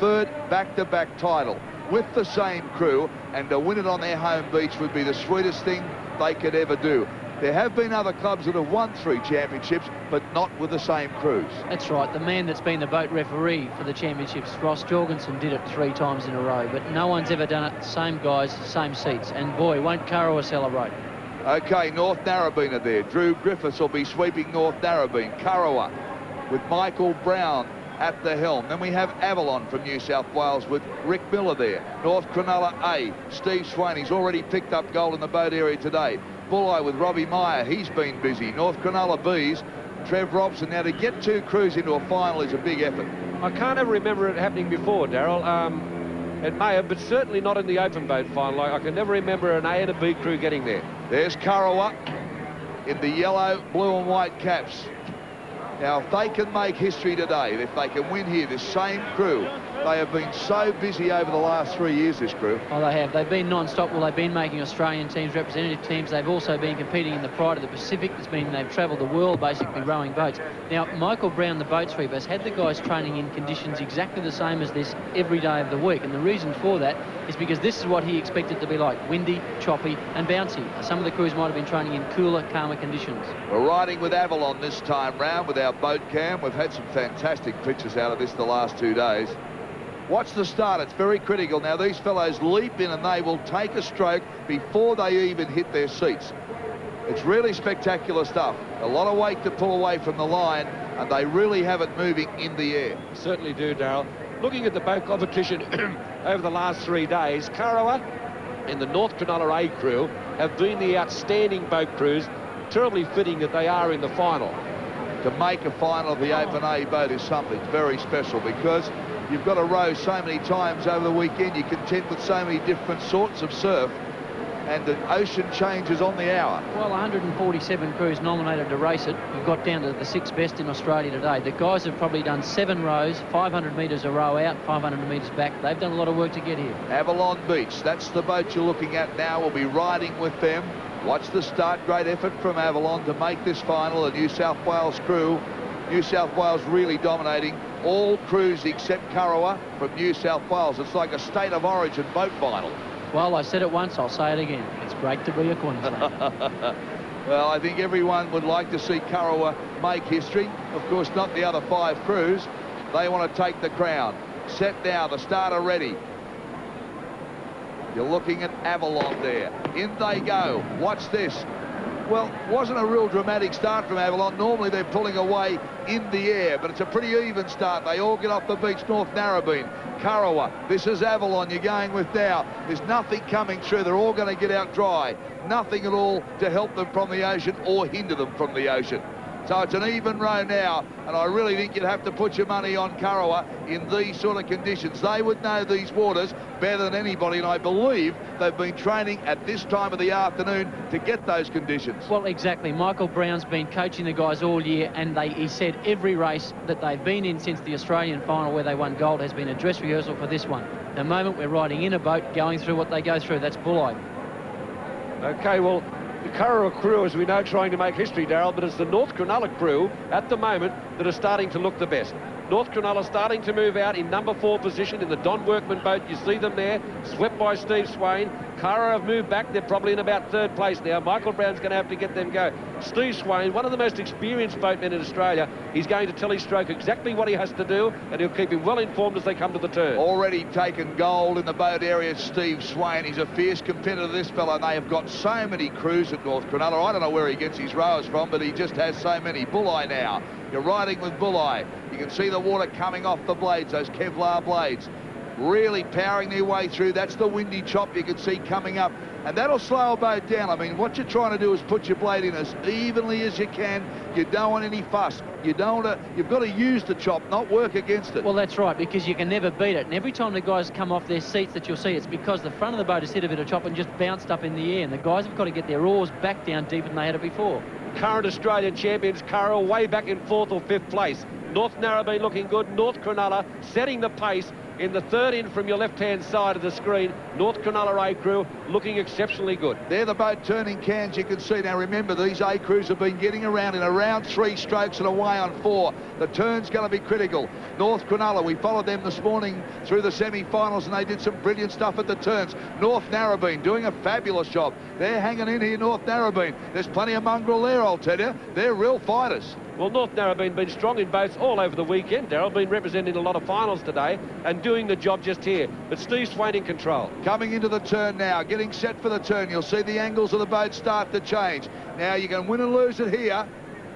third back-to-back title with the same crew, and to win it on their home beach would be the sweetest thing they could ever do. There have been other clubs that have won 3 championships, but not with the same crews. That's right. The man that's been the boat referee for the championships, Ross Jorgensen, did it 3 times in a row, but no one's ever done it. Same guys, same seats. And boy, won't Kurrawa celebrate. Okay, North Narrabeen are there. Drew Griffiths will be sweeping North Narrabeen. Kurrawa with Michael Brown at the helm. Then we have Avalon from New South Wales with Rick Miller there. North Cronulla A, Steve Swain, he's already picked up gold in the boat area today. Bulli with Robbie Meyer, he's been busy. North Cronulla B's, Trev Robson. Now, to get 2 crews into a final is a big effort. I can't ever remember it happening before, Daryl. It may have, but certainly not in the open boat final. I can never remember an A and a B crew getting there. There's Kurrawa in the yellow, blue and white caps. Now, if they can make history today, if they can win here, this same crew, they have been so busy over the last 3 years, this crew. Oh, they have. They've been non-stop. Well, they've been making Australian teams, representative teams. They've also been competing in the Pride of the Pacific. They've travelled the world, basically, rowing boats. Now, Michael Brown, the boat sweeper, has had the guys training in conditions exactly the same as this every day of the week. And the reason for that is because this is what he expected to be like: windy, choppy and bouncy. Some of the crews might have been training in cooler, calmer conditions. We're riding with Avalon this time round with our boat cam. We've had some fantastic pictures out of this the last 2 days. Watch the start. It's very critical. Now, these fellows leap in and they will take a stroke before they even hit their seats. It's really spectacular stuff. A lot of weight to pull away from the line, and they really have it moving in the air. Certainly do, Darryl. Looking at the boat competition over the last 3 days, Kurrawa and the North Cronulla A crew have been the outstanding boat crews. Terribly fitting that they are in the final. To make a final of the Open A boat is something very special, because you've got to row so many times over the weekend. You contend with so many different sorts of surf, and the ocean changes on the hour. Well, 147 crews nominated to race it. We've got down to the 6th best in Australia today. The guys have probably done 7 rows, 500 metres a row out, 500 metres back. They've done a lot of work to get here. Avalon Beach, that's the boat you're looking at now. We'll be riding with them. Watch the start. Great effort from Avalon to make this final. The New South Wales crew, New South Wales really dominating. All crews except Kurrawa from New South Wales. It's like a state of origin boat final. Well, I said it once, I'll say it again. It's great to be a Queenslander. Well, I think everyone would like to see Kurrawa make history. Of course, not the other 5 crews. They want to take the crown. Set now, the starter ready. You're looking at Avalon there. In they go. Watch this. Well, wasn't a real dramatic start from Avalon. Normally they're pulling away in the air, but it's a pretty even start. They all get off the beach. North Narrabeen, Kurrawa, this is Avalon you're going with now. There's nothing coming through. They're all going to get out dry. Nothing at all to help them from the ocean or hinder them from the ocean. So it's an even row now, and I really think you'd have to put your money on Kurrawa in these sort of conditions. They would know these waters better than anybody, and I believe they've been training at this time of the afternoon to get those conditions. Well, exactly. Michael Brown's been coaching the guys all year, and he said every race that they've been in since the Australian final where they won gold has been a dress rehearsal for this one. The moment we're riding in a boat, going through what they go through, that's Bulli. Okay, well, the Kurrawa crew, as we know, trying to make history, Darryl, but it's the North Cronulla crew at the moment that are starting to look the best. North Cronulla starting to move out in number 4 position in the Don Workman boat. You see them there, swept by Steve Swain. Kurrawa have moved back. They're probably in about 3rd place now. Michael Brown's going to have to get them go. Steve Swain, one of the most experienced boatmen in Australia, he's going to tell his stroke exactly what he has to do, and he'll keep him well informed as they come to the turn. Already taken gold in the boat area, Steve Swain. He's a fierce competitor, this fellow. They have got so many crews at North Cronulla. I don't know where he gets his rowers from, but he just has so many. Bulli now. You're riding with Bulli. You can see the water coming off the blades, those Kevlar blades, really powering their way through. That's the windy chop you can see coming up, and that'll slow a boat down. I mean, what you're trying to do is put your blade in as evenly as you can. You don't want any fuss. You don't want to, you've got to use the chop, not work against it. Well, that's right, because you can never beat it. And every time the guys come off their seats that you'll see, it's because the front of the boat has hit a bit of chop and just bounced up in the air, and the guys have got to get their oars back down deeper than they had it before. Current Australian champions, Kurrawa, way back in 4th or 5th place. North Narrabeen looking good. North Cronulla setting the pace In the third in from your left-hand side of the screen, North Cronulla A crew looking exceptionally good. They're the boat turning cans, you can see. Now remember, these A crews have been getting around in around 3 strokes and away on 4. The turn's going to be critical. North Cronulla, we followed them this morning through the semi-finals, and they did some brilliant stuff at the turns. North Narrabeen doing a fabulous job. They're hanging in here, North Narrabeen. There's plenty of mongrel there, I'll tell you. They're real fighters. Well, North Narrabeen been strong in boats all over the weekend. Daryl been representing a lot of finals today and doing the job just here. But Steve Swain in control. Coming into the turn now, getting set for the turn. You'll see the angles of the boat start to change. Now you can win and lose it here.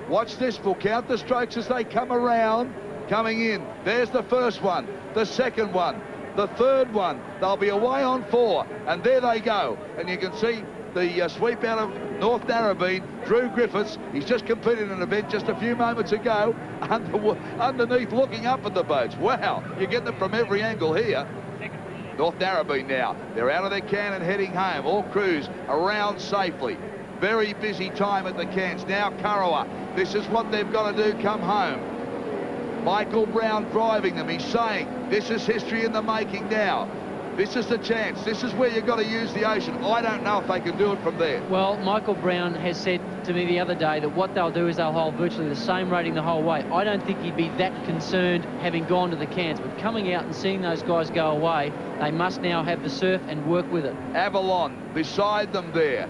Watch this, we'll count the strokes as they come around. Coming in, there's the first one, the second one, the third one. They'll be away on 4, and there they go. And you can see the sweep out of North Narrabeen, Drew Griffiths. He's just completed an event just a few moments ago, underneath looking up at the boats. Wow, you're getting it from every angle here. North Narrabeen now, they're out of their can and heading home. All crews around safely. Very busy time at the cans. Now Kurrawa, this is what they've got to do come home. Michael Brown driving them. He's saying, this is history in the making now. This is the chance. This is where you've got to use the ocean. I don't know if they can do it from there. Well, Michael Brown has said to me the other day that what they'll do is they'll hold virtually the same rating the whole way. I don't think he'd be that concerned having gone to the cans, but coming out and seeing those guys go away, they must now have the surf and work with it. Avalon beside them there.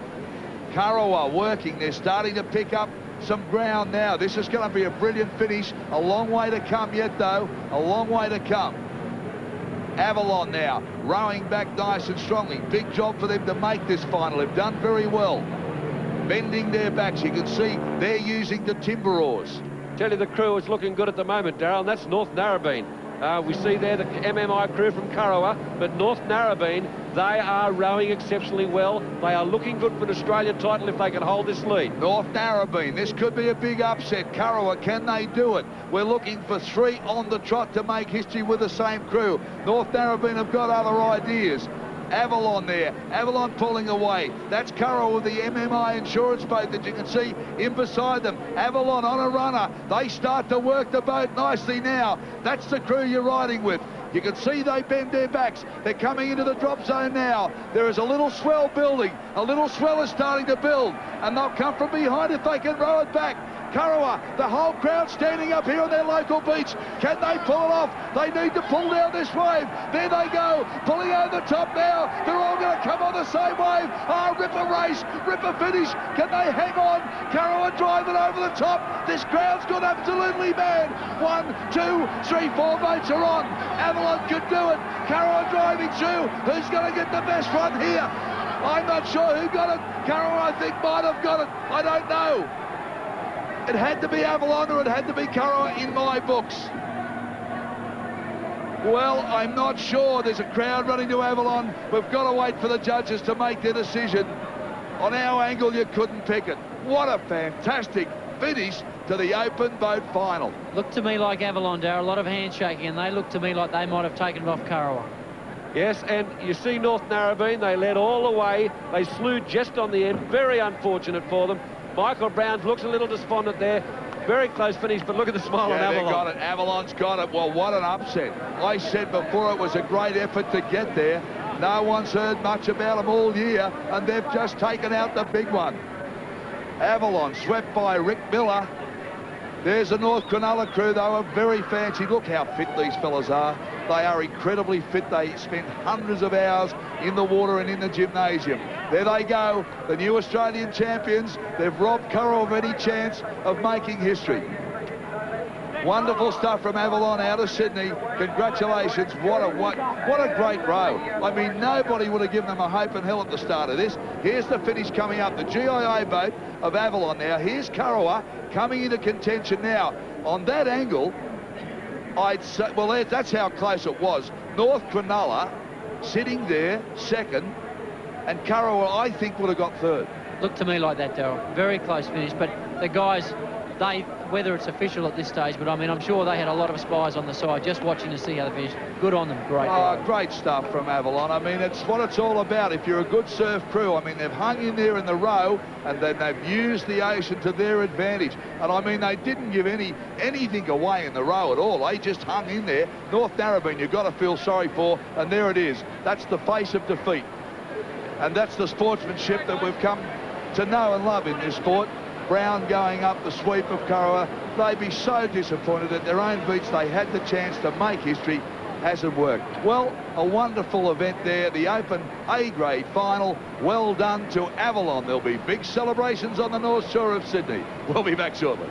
Kurrawa working. They're starting to pick up some ground now. This is going to be a brilliant finish. A long way to come yet, though. A long way to come. Avalon now rowing back nice and strongly. Big job for them to make this final. They've done very well. Bending their backs. You can see they're using the timber oars. Tell you the crew is looking good at the moment, Darryl, and that's North Narrabeen. We see there the MMI crew from Kurrawa, but North Narrabeen, they are rowing exceptionally well. They are looking good for an Australian title if they can hold this lead. North Narrabeen, this could be a big upset. Kurrawa, can they do it? We're looking for 3 on the trot to make history with the same crew. North Narrabeen have got other ideas. Avalon there, Avalon pulling away. That's Kurrawa with the MMI insurance boat that you can see in beside them. Avalon on a runner. They start to work the boat nicely now. That's the crew you're riding with. You can see they bend their backs. They're coming into the drop zone now. There is a little swell building. A little swell is starting to build, and they'll come from behind if they can row it back. Kurrawa, the whole crowd standing up here on their local beach. Can they pull it off? They need to pull down this wave. There they go, pulling over the top now. They're all going to come on the same wave. Ripper race, Ripper finish. Can they hang on? Kurrawa driving over the top. This crowd's gone absolutely mad. 1, 2, 3, 4 boats are on. Avalon could do it. Kurrawa driving through. Who's going to get the best run here? I'm not sure who got it. Kurrawa, I think, might have got it. I don't know. It had to be Avalon or it had to be Kurrawa in my books. Well, I'm not sure. There's a crowd running to Avalon. We've got to wait for the judges to make their decision. On our angle, you couldn't pick it. What a fantastic finish to the open boat final. Looked to me like Avalon, Darryl. A lot of handshaking, and they looked to me like they might have taken it off Kurrawa. Yes, and you see North Narrabeen, they led all the way. They slew just on the end. Very unfortunate for them. Michael Brown looks a little despondent there. Very close finish, but look at the smile on Avalon. They got it. Avalon's got it. Well, what an upset. I said before it was a great effort to get there. No one's heard much about them all year, and they've just taken out the big one. Avalon swept by Rick Miller. There's the North Cronulla crew. They were very fancy. Look how fit these fellas are. They are incredibly fit. They spend hundreds of hours in the water and in the gymnasium. There they go, the new Australian champions. They've robbed Kurrawa of any chance of making history. Wonderful stuff from Avalon out of Sydney. Congratulations. What a great row. I mean, nobody would have given them a hope in hell at the start of this. Here's the finish coming up. The GIA boat of Avalon now. Here's Kurrawa coming into contention now. On that angle, I'd say, well, that's how close it was. North Cronulla sitting there second, and Kurrawa, I think, would have got third. Looked to me like that, Darryl. Very close finish, but the guys, they whether it's official at this stage, but I mean, I'm sure they had a lot of spies on the side just watching to see how they finished. Good on them. Great. Great stuff from Avalon. I mean, it's what it's all about. If you're a good surf crew, I mean, they've hung in there in the row and then they've used the ocean to their advantage. And I mean, they didn't give anything away in the row at all. They just hung in there. North Narrabeen, you've got to feel sorry for, and there it is. That's the face of defeat. And that's the sportsmanship that we've come to know and love in this sport. Brown going up the sweep of Kurrawa. They'd be so disappointed at their own beach. They had the chance to make history. Hasn't worked. Well, a wonderful event there, the Open A-grade final. Well done to Avalon. There'll be big celebrations on the North Shore of Sydney. We'll be back shortly.